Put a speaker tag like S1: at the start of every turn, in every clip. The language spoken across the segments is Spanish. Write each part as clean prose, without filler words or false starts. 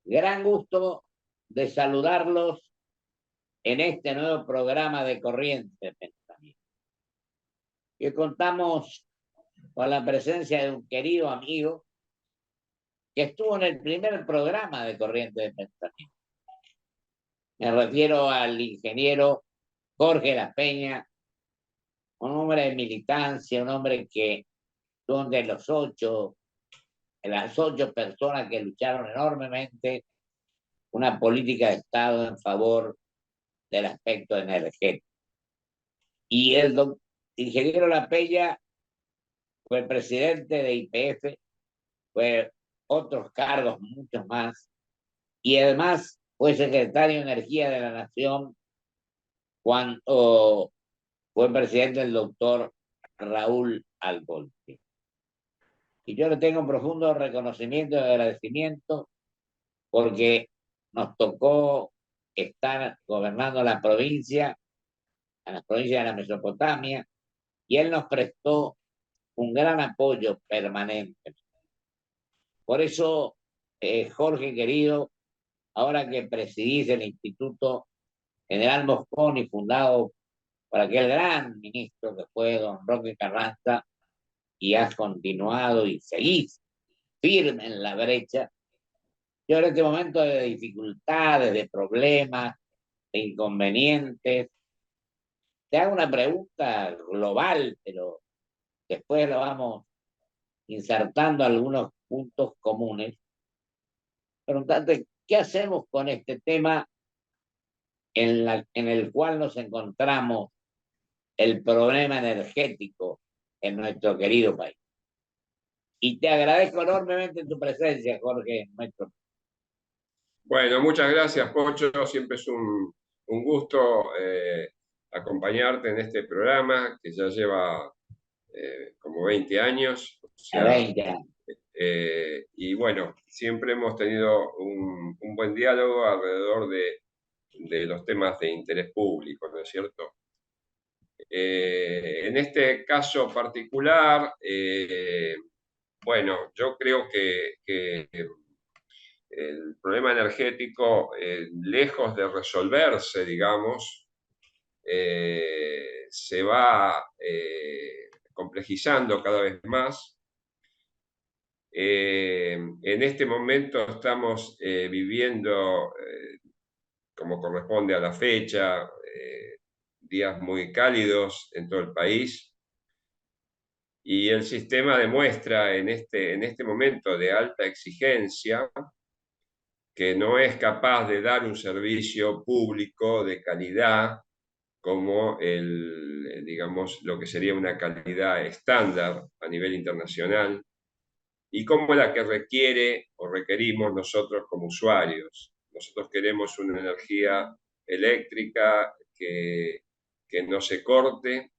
S1: Gran gusto de saludarlos en este nuevo programa de Corriente de Pensamiento. Hoy contamos con la presencia de un querido amigo que estuvo en el primer programa de Corriente de Pensamiento. Me refiero al ingeniero Jorge La Peña, un hombre de militancia, un hombre que donde las 8 personas que lucharon enormemente una política de Estado en favor del aspecto energético. Y el ingeniero La Peña fue presidente de YPF, fue otros cargos, muchos más, y además fue secretario de Energía de la Nación cuando fue presidente el doctor Raúl Alfonso. Y yo le tengo un profundo reconocimiento y agradecimiento porque nos tocó estar gobernando la provincia, en la provincia de la Mesopotamia, y él nos prestó un gran apoyo permanente. Por eso, Jorge querido, ahora que presidís el Instituto General Mosconi, fundado por aquel gran ministro que fue don Roque Carranza, y has continuado y seguís firme en la brecha, yo en este momento de dificultades, de problemas, de inconvenientes, te hago una pregunta global, pero después lo vamos insertando algunos puntos comunes. Preguntarte, ¿qué hacemos con este tema en el cual nos encontramos el problema energético en nuestro querido país? Y te agradezco enormemente tu presencia, Jorge, en nuestro.
S2: Bueno, muchas gracias, Pocho. Siempre es un gusto acompañarte en este programa que ya lleva como 20 años. O
S1: A
S2: sea,
S1: 20 años.
S2: y bueno, siempre hemos tenido un buen diálogo alrededor de los temas de interés público, ¿no es cierto? En este caso particular, bueno, yo creo que el problema energético, lejos de resolverse, digamos, se va complejizando cada vez más. En este momento estamos viviendo, como corresponde a la fecha, días muy cálidos en todo el país. Y el sistema demuestra en este momento de alta exigencia que no es capaz de dar un servicio público de calidad como digamos, lo que sería una calidad estándar a nivel internacional y como la que requiere o requerimos nosotros como usuarios. Nosotros queremos una energía eléctrica que no se corte,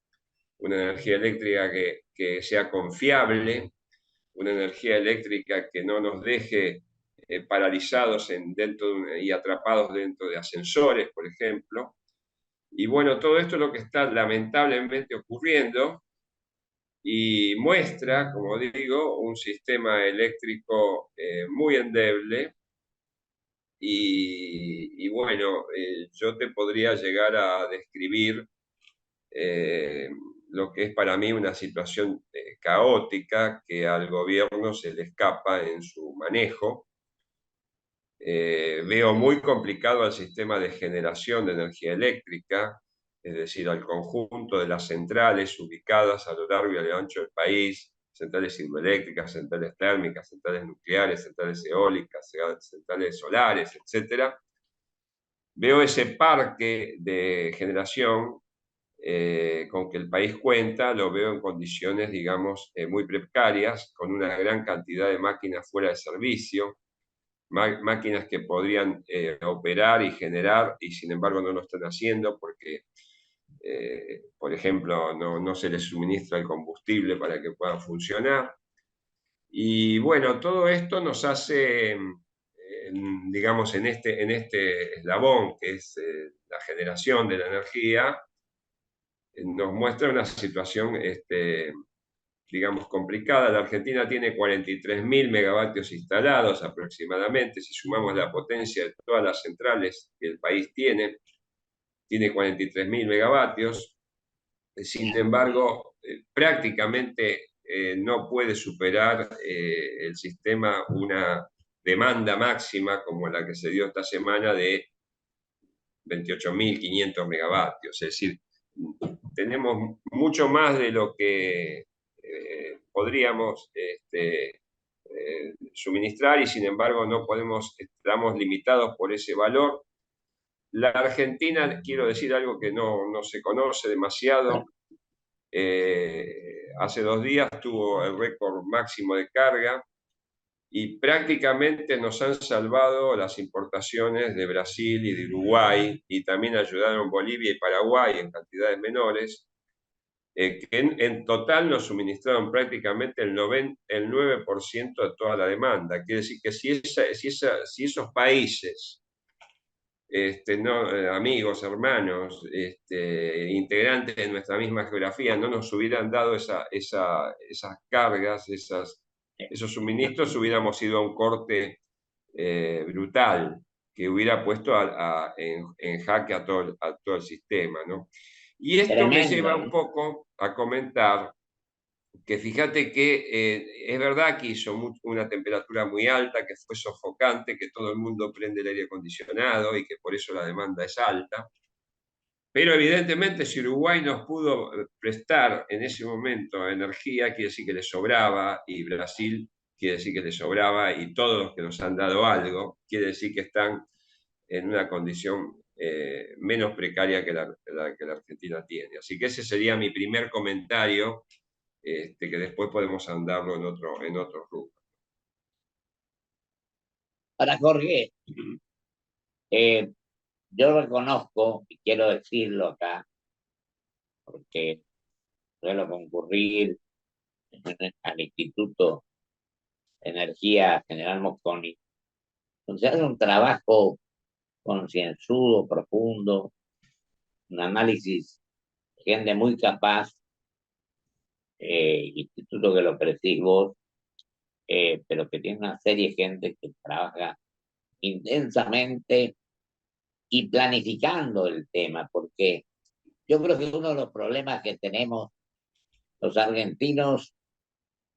S2: una energía eléctrica que sea confiable, una energía eléctrica que no nos deje paralizados y atrapados dentro de ascensores, por ejemplo. Y bueno, todo esto es lo que está lamentablemente ocurriendo y muestra, como digo, un sistema eléctrico muy endeble. Y bueno, yo te podría llegar a describir lo que es para mí una situación caótica que al gobierno se le escapa en su manejo. Veo muy complicado el sistema de generación de energía eléctrica, es decir, al conjunto de las centrales ubicadas a lo largo y a lo ancho del país, centrales hidroeléctricas, centrales térmicas, centrales nucleares, centrales eólicas, centrales solares, etc. Veo ese parque de generación con que el país cuenta, lo veo en condiciones, digamos, muy precarias, con una gran cantidad de máquinas fuera de servicio, máquinas que podrían operar y generar y sin embargo no lo están haciendo porque, por ejemplo, no se les suministra el combustible para que puedan funcionar. Y bueno, todo esto nos hace, digamos, en este eslabón que es la generación de la energía, nos muestra una situación digamos, complicada. La Argentina tiene 43.000 megavatios instalados aproximadamente. Si sumamos la potencia de todas las centrales que el país tiene 43.000 megavatios. Sin embargo, prácticamente no puede superar el sistema una demanda máxima como la que se dio esta semana de 28.500 megavatios. Es decir, tenemos mucho más de lo que podríamos suministrar y sin embargo no podemos, estamos limitados por ese valor. La Argentina, quiero decir algo que no se conoce demasiado, hace 2 días tuvo el récord máximo de carga y prácticamente nos han salvado las importaciones de Brasil y de Uruguay, y también ayudaron Bolivia y Paraguay en cantidades menores, que en total nos suministraron prácticamente el 9% de toda la demanda. Quiere decir que si esos países, no, amigos, hermanos, integrantes de nuestra misma geografía, no nos hubieran dado esas cargas, esos suministros, hubiéramos ido a un corte brutal que hubiera puesto en jaque a todo el sistema, ¿no? Y esto me lleva
S1: Tremendo,
S2: un
S1: ¿no?
S2: poco a comentar que fíjate que es verdad que hizo una temperatura muy alta, que fue sofocante, que todo el mundo prende el aire acondicionado y que por eso la demanda es alta. Pero evidentemente si Uruguay nos pudo prestar en ese momento energía, quiere decir que le sobraba, y Brasil quiere decir que le sobraba, y todos los que nos han dado algo, quiere decir que están en una condición menos precaria que que la Argentina tiene. Así que ese sería mi primer comentario, que después podemos andarlo en otro rubro.
S1: Ahora, Jorge, eh, yo reconozco, y quiero decirlo acá, porque suelo concurrir al Instituto de Energía General Mosconi, donde se hace un trabajo concienzudo, profundo, un análisis de gente muy capaz, instituto que lo presidís vos, pero que tiene una serie de gente que trabaja intensamente y planificando el tema, porque yo creo que uno de los problemas que tenemos los argentinos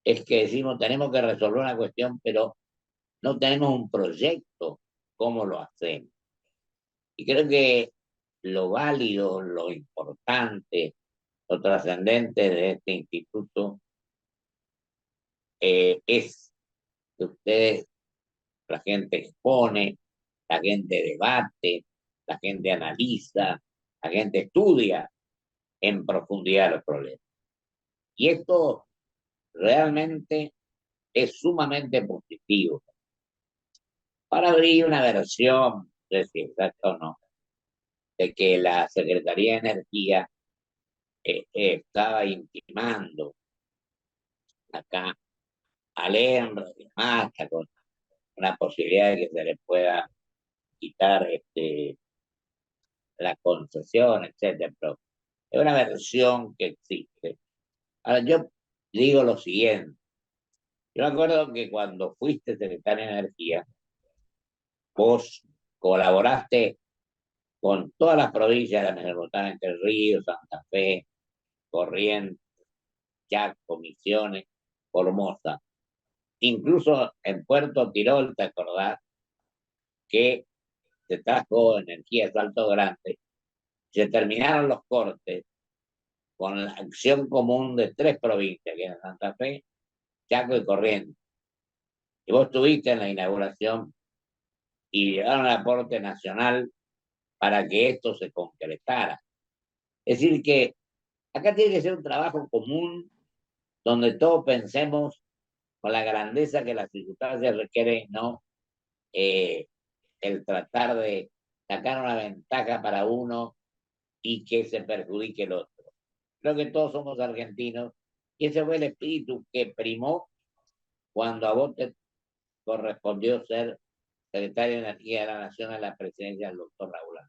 S1: es que decimos tenemos que resolver una cuestión, pero no tenemos un proyecto, ¿cómo lo hacemos? Y creo que lo válido, lo importante, lo trascendente de este instituto es que ustedes, la gente expone, la gente debate, la gente analiza, la gente estudia en profundidad los problemas. Y esto realmente es sumamente positivo. Para abrir una versión, no sé si exacta o no, de que la Secretaría de Energía estaba intimando acá al ENRE y demás, con una posibilidad de que se le pueda quitar la concesión, etcétera. Pero es una versión que existe. Ahora, yo digo lo siguiente. Yo me acuerdo que cuando fuiste secretario de Energía, vos colaboraste con todas las provincias de la metropolitana, Entre Ríos, Santa Fe, Corrientes, Chaco, Misiones, Formosa. Incluso en Puerto Tirol, ¿te acordás? Que se trajo energía de Salto Grande. Se terminaron los cortes con la acción común de 3 provincias, que eran Santa Fe, Chaco y Corrientes. Y vos estuviste en la inauguración y llegaron al aporte nacional para que esto se concretara. Es decir, que acá tiene que ser un trabajo común donde todos pensemos con la grandeza que las circunstancias requieren, no eh, el tratar de sacar una ventaja para uno y que se perjudique el otro. Creo que todos somos argentinos y ese fue el espíritu que primó cuando a vos te correspondió ser secretario de Energía de la Nación en la presidencia del doctor Raúl.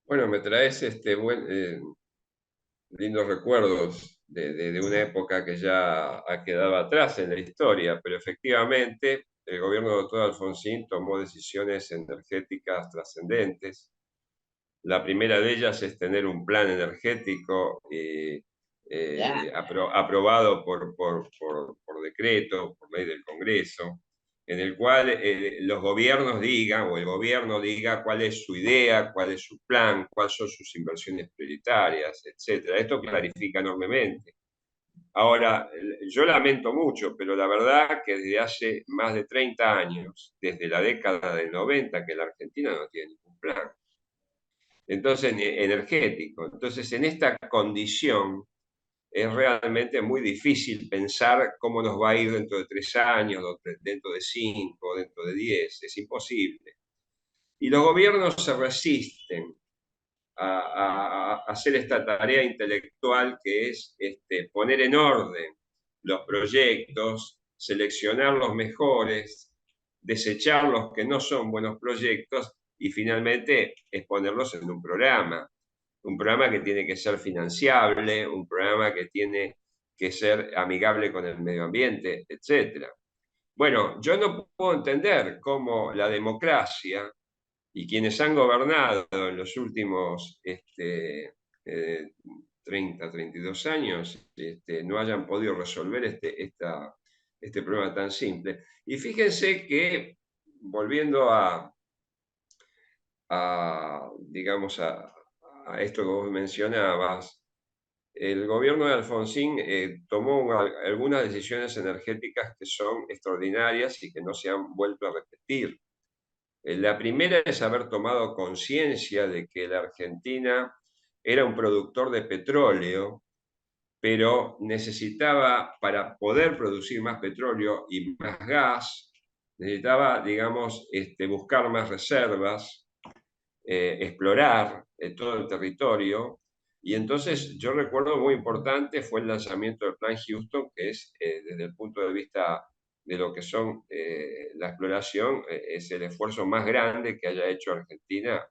S2: Bueno, me traes lindos recuerdos, de una época que ya ha quedado atrás en la historia, pero efectivamente el gobierno del doctor Alfonsín tomó decisiones energéticas trascendentes. La primera de ellas es tener un plan energético
S1: Ya,
S2: aprobado por decreto, por ley del Congreso, en el cual los gobiernos digan, o el gobierno diga cuál es su idea, cuál es su plan, cuáles son sus inversiones prioritarias, etc. Esto clarifica enormemente. Ahora, yo lamento mucho, pero la verdad que desde hace más de 30 años, desde la década del 90, que la Argentina no tiene ningún plan. Entonces, energético. Entonces, en esta condición es realmente muy difícil pensar cómo nos va a ir dentro de 3 años, dentro de 5, dentro de 10. Es imposible. Y los gobiernos se resisten a hacer esta tarea intelectual que es poner en orden los proyectos, seleccionar los mejores, desechar los que no son buenos proyectos y finalmente exponerlos en un programa que tiene que ser financiable, un programa que tiene que ser amigable con el medio ambiente, etc. Bueno, yo no puedo entender cómo la democracia y quienes han gobernado en los últimos 30, 32 años no hayan podido resolver este problema tan simple. Y fíjense que, volviendo digamos, a esto que vos mencionabas, el gobierno de Alfonsín tomó algunas decisiones energéticas que son extraordinarias y que no se han vuelto a repetir. La primera es haber tomado conciencia de que la Argentina era un productor de petróleo, pero necesitaba, para poder producir más petróleo y más gas, necesitaba, digamos, buscar más reservas, explorar todo el territorio. Y entonces yo recuerdo muy importante fue el lanzamiento del Plan Houston, que es, desde el punto de vista de lo que son la exploración, es el esfuerzo más grande que haya hecho Argentina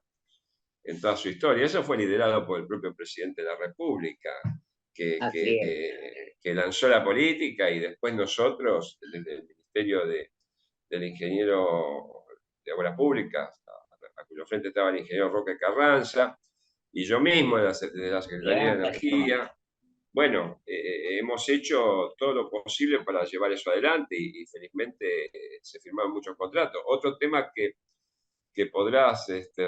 S2: en toda su historia. Eso fue liderado por el propio presidente de la República,
S1: así es.
S2: que lanzó la política y después nosotros, desde el Ministerio del Ingeniero de Obras Públicas, a cuyo frente estaba el ingeniero Roque Carranza, y yo mismo de la Secretaría
S1: Ya,
S2: de
S1: perdón.
S2: Energía. Bueno, hemos hecho todo lo posible para llevar eso adelante y felizmente se firmaron muchos contratos. Otro tema que podrás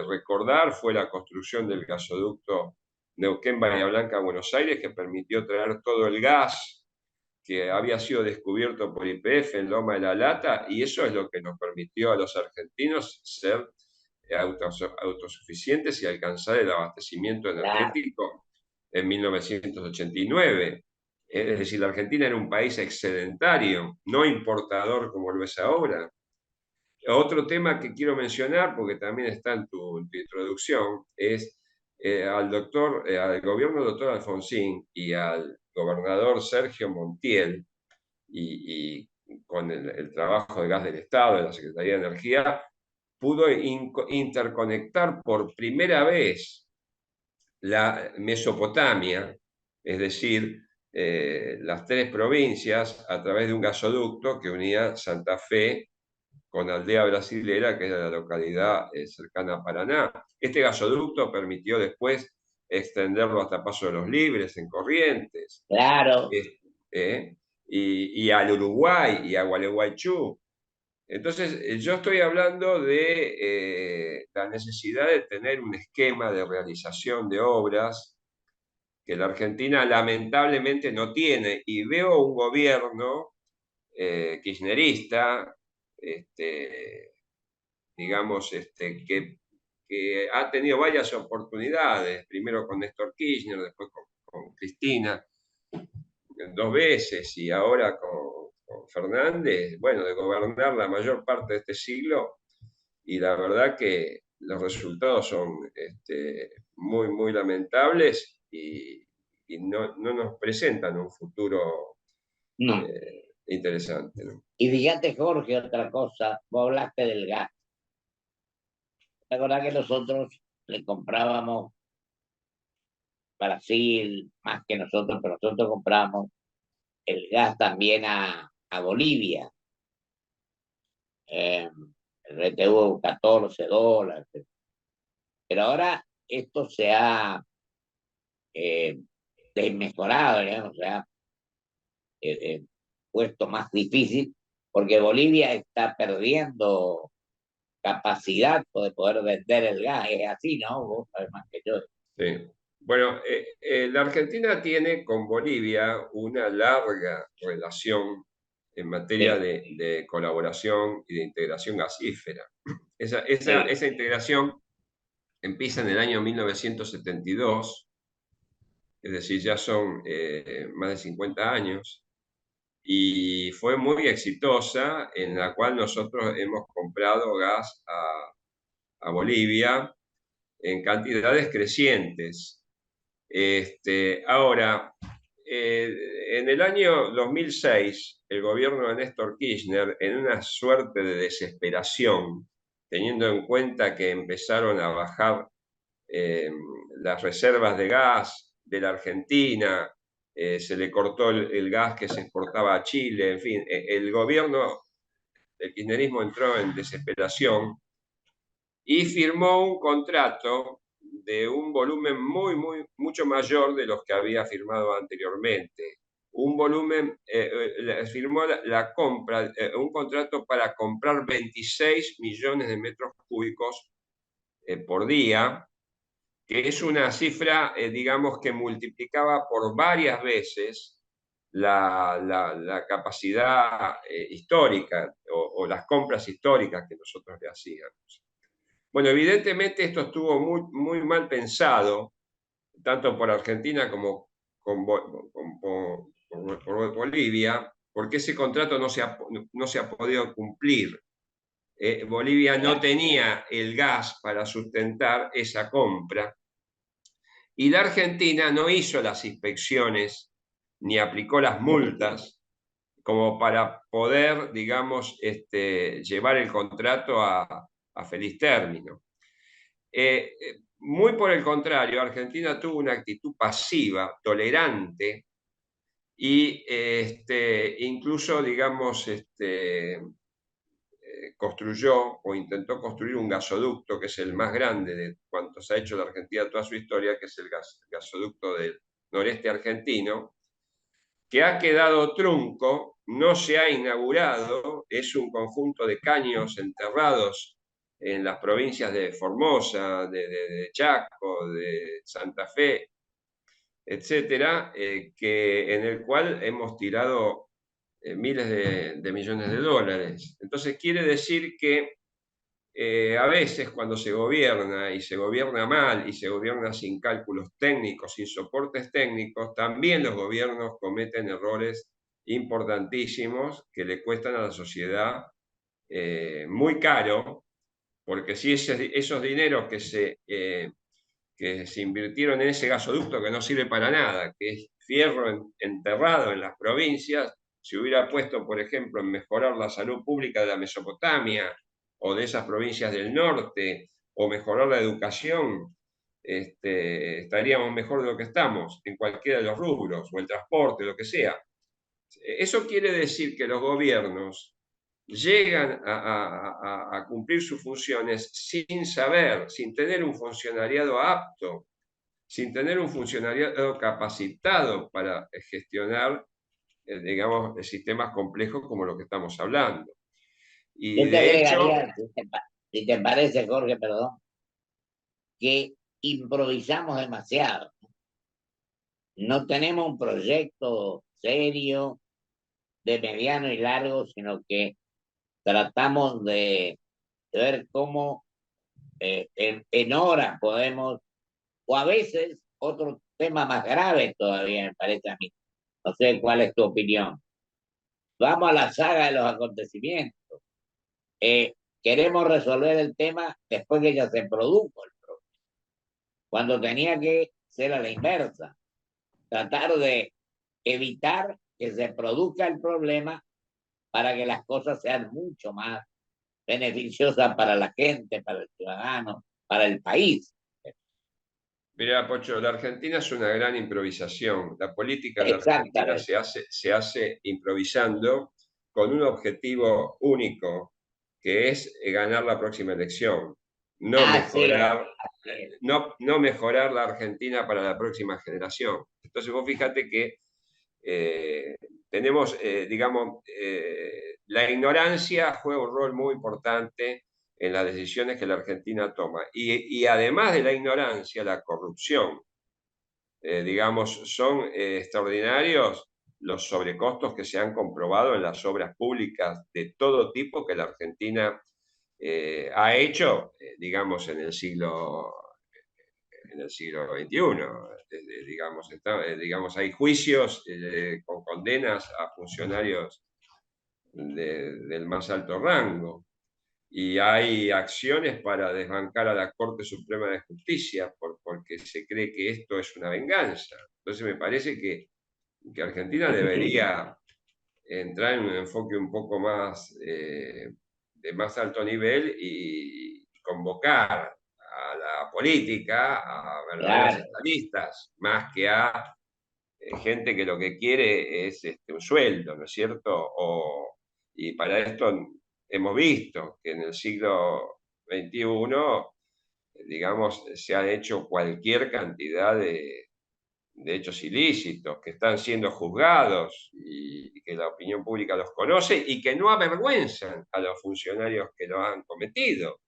S2: recordar fue la construcción del gasoducto Neuquén-Bahía Blanca-Buenos Aires, que permitió traer todo el gas que había sido descubierto por YPF en Loma de la Lata, y eso es lo que nos permitió a los argentinos ser autosuficientes y alcanzar el abastecimiento
S1: Claro,
S2: energético en 1989. Es decir, la Argentina era un país excedentario, no importador como lo es ahora. Otro tema que quiero mencionar, porque también está en tu introducción, es al gobierno del doctor Alfonsín y al gobernador Sergio Montiel, y con el trabajo de gas del Estado, de la Secretaría de Energía, pudo interconectar por primera vez la Mesopotamia, es decir, las 3 provincias, a través de un gasoducto que unía Santa Fe con Aldea Brasilera, que era la localidad cercana a Paraná. Este gasoducto permitió después extenderlo hasta Paso de los Libres, en Corrientes,
S1: claro.
S2: eh, y al Uruguay y a Gualeguaychú. Entonces, yo estoy hablando de la necesidad de tener un esquema de realización de obras que la Argentina lamentablemente no tiene, y veo un gobierno kirchnerista, digamos, que ha tenido varias oportunidades, primero con Néstor Kirchner, después con Cristina, 2 veces, y ahora con Fernández, bueno, de gobernar la mayor parte de este siglo, y la verdad que los resultados son muy, muy lamentables y no nos presentan un futuro
S1: No.
S2: interesante, ¿no?
S1: Y fíjate, Jorge, otra cosa, vos hablaste del gas. ¿Te acuerdas que nosotros le comprábamos Brasil, más que nosotros, pero nosotros compramos el gas también a Bolivia. Eh, el RTU $14. Pero ahora esto se ha eh, desmejorado, digamos, se ha puesto más difícil porque Bolivia está perdiendo capacidad de poder vender el gas. Es así, ¿no? Vos sabés más que yo.
S2: Sí. Bueno, la Argentina tiene con Bolivia una larga relación en materia
S1: Sí,
S2: de colaboración y de integración gasífera.
S1: sí,
S2: Esa integración empieza en el año 1972, es decir, ya son más de 50 años, y fue muy exitosa, en la cual nosotros hemos comprado gas a Bolivia en cantidades crecientes. Ahora, en el año 2006, el gobierno de Néstor Kirchner, en una suerte de desesperación, teniendo en cuenta que empezaron a bajar eh, las reservas de gas de la Argentina, se le cortó el gas que se exportaba a Chile, en fin, el gobierno del kirchnerismo entró en desesperación y firmó un contrato de un volumen mucho mayor de los que había firmado anteriormente. Un volumen, firmó la compra, un contrato para comprar 26 millones de metros cúbicos por día, que es una cifra, digamos, que multiplicaba por varias veces la capacidad histórica o las compras históricas que nosotros le hacíamos. Bueno, evidentemente esto estuvo muy mal pensado, tanto por Argentina como por Bolivia, porque ese contrato no se ha podido cumplir. Bolivia no
S1: claro,
S2: tenía el gas para sustentar esa compra y la Argentina no hizo las inspecciones ni aplicó las multas como para poder, digamos, llevar el contrato a feliz término. Muy por el contrario, Argentina tuvo una actitud pasiva, tolerante, y incluso, digamos, construyó o intentó construir un gasoducto que es el más grande de cuantos ha hecho la Argentina toda su historia, que es el gasoducto del noreste argentino, que ha quedado trunco, no se ha inaugurado, es un conjunto de caños enterrados en las provincias de Formosa, de Chaco, de Santa Fe, etcétera, en el cual hemos tirado miles de millones de dólares. Entonces quiere decir que a veces cuando se gobierna y se gobierna mal y se gobierna sin cálculos técnicos, sin soportes técnicos, también los gobiernos cometen errores importantísimos que le cuestan a la sociedad muy caro, porque si esos dineros que se invirtieron en ese gasoducto que no sirve para nada, que es fierro enterrado en las provincias, se hubiera puesto, por ejemplo, en mejorar la salud pública de la Mesopotamia o de esas provincias del norte, o mejorar la educación, estaríamos mejor de lo que estamos en cualquiera de los rubros, o el transporte, lo que sea. Eso quiere decir que los gobiernos llegan a cumplir sus funciones sin saber, sin tener un funcionariado apto, sin tener un funcionariado capacitado para gestionar, digamos, sistemas complejos como lo que estamos hablando. Y
S1: yo te
S2: de hecho,
S1: agregaría, si te parece, Jorge, perdón, que improvisamos demasiado. No tenemos un proyecto serio de mediano y largo, sino que tratamos de ver cómo en horas podemos, o a veces otro tema más grave todavía, me parece a mí. No sé cuál es tu opinión. Vamos a la saga de los acontecimientos. Queremos resolver el tema después que ya se produjo el problema, cuando tenía que ser a la inversa, tratar de evitar que se produzca el problema para que las cosas sean mucho más beneficiosas para la gente, para el ciudadano, para el país.
S2: Mira, Pocho, la Argentina es una gran improvisación. La política en la Argentina
S1: Exactamente.
S2: se hace improvisando con un objetivo único, que es ganar la próxima elección, no
S1: Así es,
S2: mejorar,
S1: así es.
S2: no mejorar la Argentina para la próxima generación. Entonces vos fíjate que eh, tenemos, digamos, la ignorancia juega un rol muy importante en las decisiones que la Argentina toma. Y además de la ignorancia, la corrupción, digamos, son extraordinarios los sobrecostos que se han comprobado en las obras públicas de todo tipo que la Argentina ha hecho, digamos, en el siglo XXI. Digamos, digamos, hay juicios con condenas a funcionarios del más alto rango y hay acciones para desbancar a la Corte Suprema de Justicia porque se cree que esto es una venganza. Entonces me parece que Argentina debería entrar en un enfoque un poco más de más alto nivel y convocar a la política, a verdaderos
S1: Claro.
S2: estadistas, más que a gente que lo que quiere es un sueldo, ¿no es cierto? Y para esto hemos visto que en el siglo XXI, digamos, se han hecho cualquier cantidad de hechos ilícitos que están siendo juzgados y que la opinión pública los conoce y que no avergüenzan a los funcionarios que lo han cometido.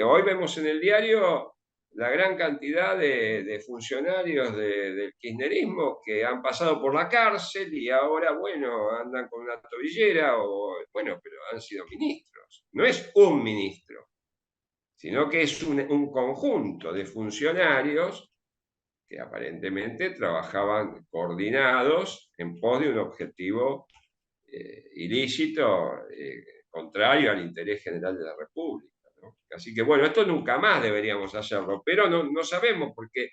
S2: Hoy vemos en el diario la gran cantidad de funcionarios del kirchnerismo que han pasado por la cárcel y ahora, bueno, andan con una tobillera o, bueno, pero han sido ministros. No es un ministro, sino que es un conjunto de funcionarios que aparentemente trabajaban coordinados en pos de un objetivo ilícito, contrario al interés general de la República, ¿no? Así que bueno, esto nunca más deberíamos hacerlo, pero no sabemos porque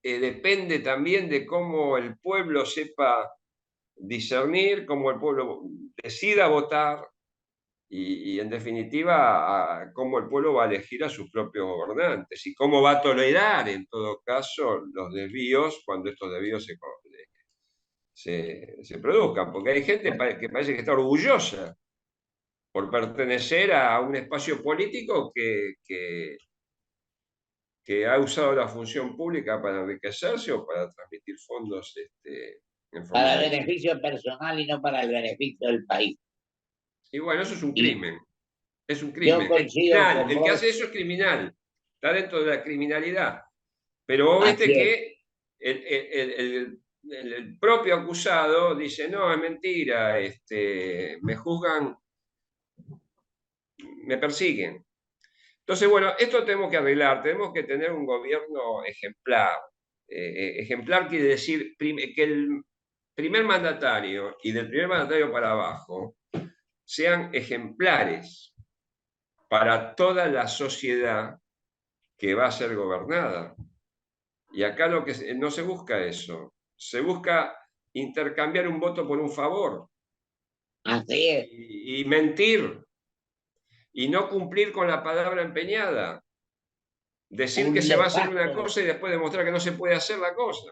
S2: depende también de cómo el pueblo sepa discernir, cómo el pueblo decida votar y en definitiva, cómo el pueblo va a elegir a sus propios gobernantes y cómo va a tolerar, en todo caso, los desvíos cuando estos desvíos se produzcan. Porque hay gente que parece que está orgullosa por pertenecer a un espacio político que ha usado la función pública para enriquecerse o para transmitir fondos en forma
S1: Para
S2: de...
S1: beneficio personal y no para el beneficio del país.
S2: Y bueno, eso es un
S1: Y
S2: crimen. Es un
S1: yo
S2: crimen, es
S1: coincido
S2: criminal.
S1: con
S2: El que
S1: vos,
S2: hace eso es criminal, está dentro de la criminalidad. Pero vos viste
S1: así es.
S2: que el propio acusado dice, no, es mentira, me juzgan, me persiguen. Entonces, bueno, esto tenemos que arreglar, tenemos que tener un gobierno ejemplar. Ejemplar quiere decir que el primer mandatario y del primer mandatario para abajo sean ejemplares para toda la sociedad que va a ser gobernada. Y acá no se busca eso, se busca intercambiar un voto por un favor
S1: Así es.
S2: y mentir y no cumplir con la palabra empeñada, decir
S1: Un
S2: que se va a hacer una
S1: desastre.
S2: cosa y después demostrar que no se puede hacer la cosa.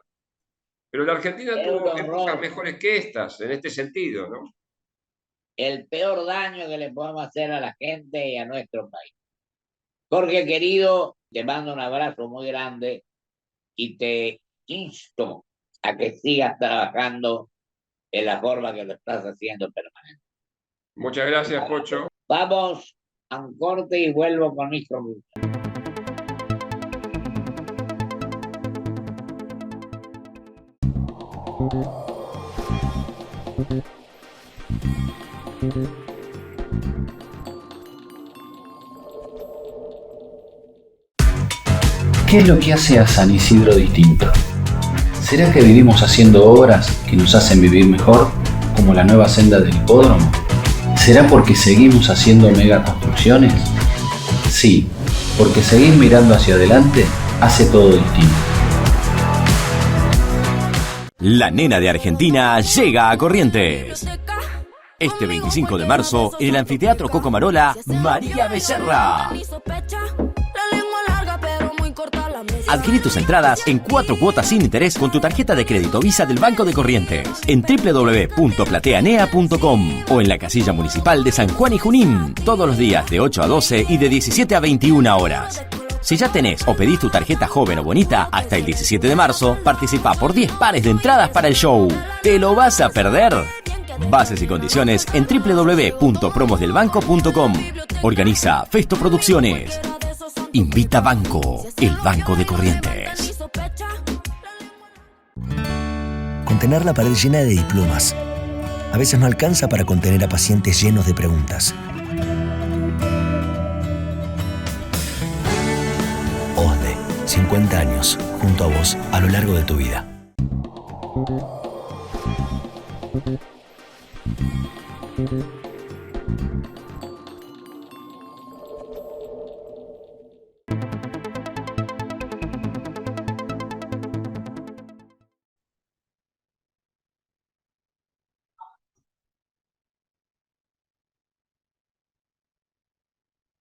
S2: Pero la Argentina
S1: Es un
S2: tuvo épocas
S1: horror.
S2: mejores que estas en este sentido, ¿no?
S1: El peor daño que le podemos hacer a la gente y a nuestro país. Jorge, querido, te mando un abrazo muy grande y te insto a que sigas trabajando en la forma que lo estás haciendo permanente.
S2: Muchas gracias, Pocho.
S1: Vamos a un corte y vuelvo con mis conclusiones.
S3: ¿Qué es lo que hace a San Isidro distinto? ¿Será que vivimos haciendo obras que nos hacen vivir mejor, como la nueva senda del hipódromo? ¿Será porque seguimos haciendo megaconstrucciones? Sí, porque seguir mirando hacia adelante hace todo distinto.
S4: La nena de Argentina llega a Corrientes. Este 25 de marzo, en el Anfiteatro Cocomarola, María Becerra. Adquirí tus entradas en 4 cuotas sin interés con tu tarjeta de crédito Visa del Banco de Corrientes en www.plateanea.com o en la casilla municipal de San Juan y Junín, todos los días de 8 a 12 y de 17 a 21 horas. Si ya tenés o pedís tu tarjeta joven o bonita hasta el 17 de marzo, participa por 10 pares de entradas para el show. ¿Te lo vas a perder? Bases y condiciones en www.promosdelbanco.com. Organiza Festo Producciones. Invita Banco, el Banco de Corrientes.
S5: Contener la pared llena de diplomas. A veces no alcanza para contener a pacientes llenos de preguntas. OSDE, 50 años, junto a vos, a lo largo de tu vida.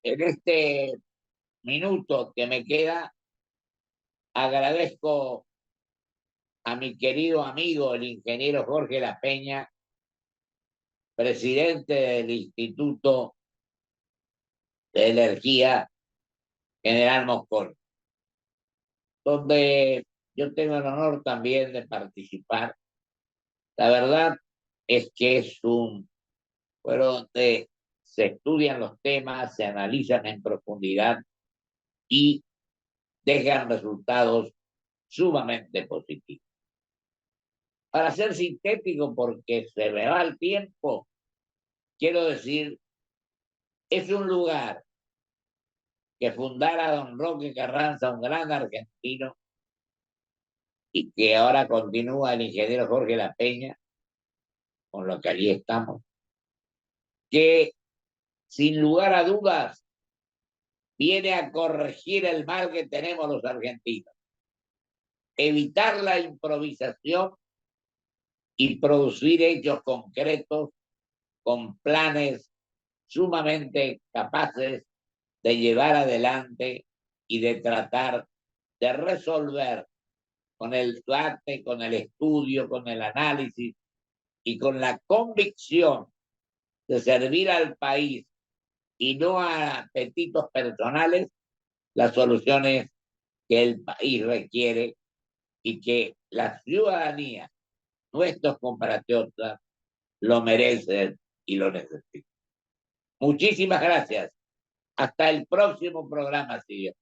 S1: En este minuto que me queda, agradezco a mi querido amigo, el ingeniero Jorge La Peña, presidente del Instituto de Energía General Mosconi, donde yo tengo el honor también de participar. La verdad es que fue donde se estudian los temas, se analizan en profundidad y dejan resultados sumamente positivos. Para ser sintético, porque se me va el tiempo, quiero decir, es un lugar que fundara don Roque Carranza, un gran argentino, y que ahora continúa el ingeniero Jorge La Peña, con lo que allí estamos, que sin lugar a dudas viene a corregir el mal que tenemos los argentinos, evitar la improvisación y producir hechos concretos con planes sumamente capaces de llevar adelante y de tratar de resolver con el debate, con el estudio, con el análisis y con la convicción de servir al país y no a apetitos personales, las soluciones que el país requiere y que la ciudadanía, nuestros compatriotas, lo merecen y lo necesitan. Muchísimas gracias. Hasta el próximo programa, si Dios.